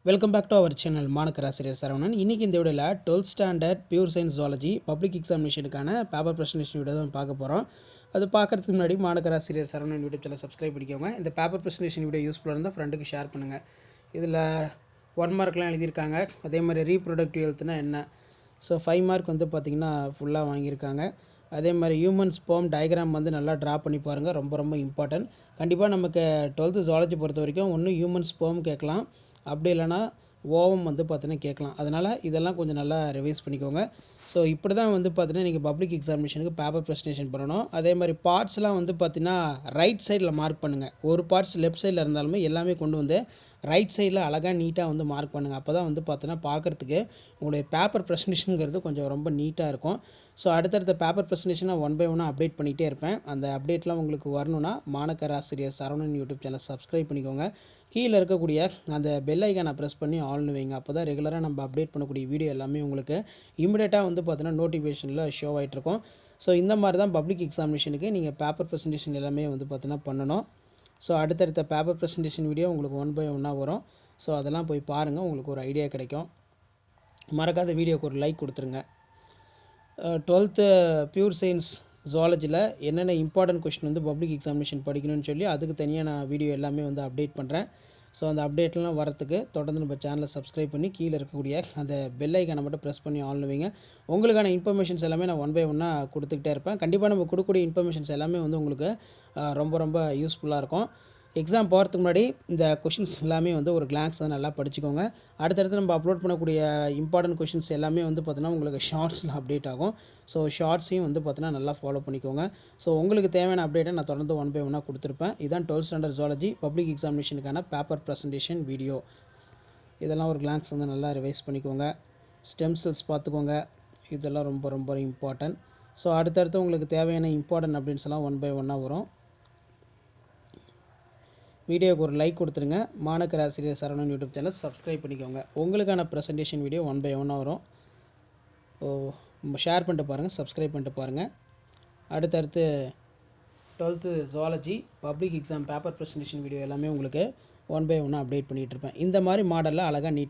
Welcome back to our channel Manakkarasiriyar Saravanan. இன்றைக்கி இந்த வீடியோவில் 12th standard pure science zoology public எக்ஸாமினேஷனுக்கான பேப்பர் ப்ரெசன்டேஷன் வீடியோ தான் பார்க்க போகிறோம். அது பார்க்குறதுக்கு முன்னாடி Manakkarasiriyar Saravanan YouTube channel subscribe பண்ணிக்கோங்க. இந்த பேப்பர் ப்ரெசன்டேஷன் வீடியோ யூஸ்ஃபுல்லாக இருந்தால் ஃப்ரெண்டுக்கு ஷேர் பண்ணுங்கள். இதில் 1 மார்க்லாம் எழுதியிருக்காங்க. அதே மாதிரி ரீப்ரொடக்டிவ் ஹெல்த்னா என்ன, ஸோ 5 மார்க் வந்து பார்த்திங்கன்னா ஃபுல்லாக வாங்கியிருக்காங்க. அதே மாதிரி ஹியூமன் ஸ்பெர்ம் டயக்ராம் வந்து நல்லா ட்ரா பண்ணி பாருங்கள், ரொம்ப இம்பார்ட்டன்ட். கண்டிப்பாக நமக்கு 12th ஜுவாலஜி பொறுத்த வரைக்கும் ஒன்று ஹியூமன் ஸ்பெர்ம் கேட்கலாம், அப்படி இல்லைனா ஓவம் வந்து பார்த்தீங்கன்னா கேட்கலாம். அதனால் இதெல்லாம் கொஞ்சம் நல்லா ரிவைஸ் பண்ணிக்கோங்க. ஸோ இப்படி தான் வந்து பார்த்தீங்கன்னா நீங்கள் பப்ளிக் எக்ஸாமினேஷனுக்கு பேப்பர் ப்ரெசன்டேஷன் பண்ணணும். அதே மாதிரி பார்ட்ஸ்லாம் வந்து பார்த்தீங்கன்னா ரைட் சைடில் மார்க் பண்ணுங்கள். ஒரு பார்ட்ஸ் லெஃப்ட் சைடில் இருந்தாலுமே எல்லாமே கொண்டு வந்து ரைட் சைடில் அழகாக நீட்டாக வந்து மார்க் பண்ணுங்கள். அப்போ தான் வந்து பார்த்தீங்கன்னா பார்க்குறதுக்கு உங்களுடைய பேப்பர் ப்ரெசன்டேஷனுங்கிறது கொஞ்சம் ரொம்ப நீட்டாக இருக்கும். ஸோ அடுத்தடுத்த பேப்பர் ப்ரெசன்டேஷனை 1 by 1 அப்டேட் பண்ணிகிட்டே இருப்பேன். அந்த அப்டேட்லாம் உங்களுக்கு வரணுன்னா மாணக்கராசிரியர் சரவணன் யூடியூப் சேனல் சப்ஸ்கிரைப் பண்ணிக்கோங்க. கீழே இருக்கக்கூடிய அந்த பெல் ஐக்கானை ப்ரெஸ் பண்ணி ஆல்னு வைங்க. அப்போ தான் ரெகுலராக நம்ம அப்டேட் பண்ணக்கூடிய வீடியோ எல்லாமே உங்களுக்கு இமிடியேட்டாக வந்து பார்த்தீங்கன்னா நோட்டிஃபிகேஷனில் ஷோ ஆகிட்ருக்கும். ஸோ இந்த மாதிரி தான் பப்ளிக் எக்ஸாமினேஷனுக்கு நீங்கள் பேப்பர் ப்ரெசன்டேஷன் எல்லாமே வந்து பார்த்தீங்கன்னா பண்ணணும். ஸோ அடுத்தடுத்த பேப்பர் ப்ரெசன்டேஷன் வீடியோ உங்களுக்கு 1 by 1 வரும். ஸோ அதெல்லாம் போய் பாருங்கள், உங்களுக்கு ஒரு ஐடியா கிடைக்கும். மறக்காத வீடியோக்கு ஒரு லைக் கொடுத்துருங்க. 12th பியூர் சயின்ஸ் ஜுவாலஜியில் என்னென்ன இம்பார்ட்டன்ட் கொஸ்டின் வந்து பப்ளிக் எக்ஸாமினேஷன் படிக்கணும்னு சொல்லி அதுக்கு தனியாக நான் வீடியோ எல்லாமே வந்து அப்டேட் பண்ணுறேன். ஸோ அந்த அப்டேட்லாம் வரத்துக்கு தொடர்ந்து நம்ம சேனலை சப்ஸ்கிரைப் பண்ணி கீழே இருக்கக்கூடிய அந்த பெல் ஐக்கானை மட்டும் ப்ரெஸ் பண்ணி ஆன் வைங்க. உங்களுக்கான இன்ஃபர்மேஷன்ஸ் எல்லாமே நான் 1 by 1 கொடுத்துக்கிட்டே இருப்பேன். கண்டிப்பாக நம்ம கொடுக்கக்கூடிய இன்ஃபர்மேஷன்ஸ் எல்லாமே வந்து உங்களுக்கு ரொம்ப யூஸ்ஃபுல்லாக இருக்கும். எக்ஸாம் போகிறதுக்கு முன்னாடி இந்த கொஷின்ஸ் எல்லாமே வந்து ஒரு கிளான்ஸ் தான் நல்லா படிச்சுக்கோங்க. அடுத்தடுத்து நம்ம அப்லோட் பண்ணக்கூடிய இம்பார்ட்டன்ட் கொஷின்ஸ் எல்லாமே வந்து பார்த்தீங்கன்னா உங்களுக்கு ஷார்ட்ஸில் அப்டேட் ஆகும். ஸோ ஷார்ட்ஸையும் வந்து பார்த்தீங்கன்னா நல்லா ஃபாலோ பண்ணிக்கோங்க. ஸோ உங்களுக்கு தேவையான அப்டேட்டை நான் தொடர்ந்து 1 by 1 கொடுத்துருப்பேன். இதுதான் 12th ஸ்டாண்டர்ட் ஜுவாலஜி பப்ளிக் எக்ஸாமினேஷனுக்கான பேப்பர் ப்ரெசன்டேஷன் வீடியோ. இதெல்லாம் ஒரு கிளான்ஸ் வந்து நல்லா ரிவைஸ் பண்ணிக்கோங்க. ஸ்டெம் செல்ஸ் பார்த்துக்கோங்க, இதெல்லாம் ரொம்ப இம்பார்ட்டன்ட். ஸோ அடுத்தடுத்து உங்களுக்கு தேவையான இம்பார்ட்டன்ட் அப்டேட்ஸ் எல்லாம் 1 by 1 வரும். வீடியோக்கு ஒரு லைக் கொடுத்துருங்க. மாணக்கராசிரியர் சரவணன் யூடியூப் சேனல் சப்ஸ்கிரைப் பண்ணிக்கோங்க. உங்களுக்கான ப்ரெசன்டேஷன் வீடியோ 1 by 1 வரும். ஷேர் பண்ணிட்டு பாருங்கள், சப்ஸ்கிரைப் பண்ணிட்டு பாருங்கள். அடுத்தடுத்து 12th zoology public exam paper presentation video எல்லாமே உங்களுக்கு 1 by 1 அப்டேட் பண்ணிகிட்டு இருப்பேன். இந்த மாதிரி மாடலில் அழகாக நீட்டாக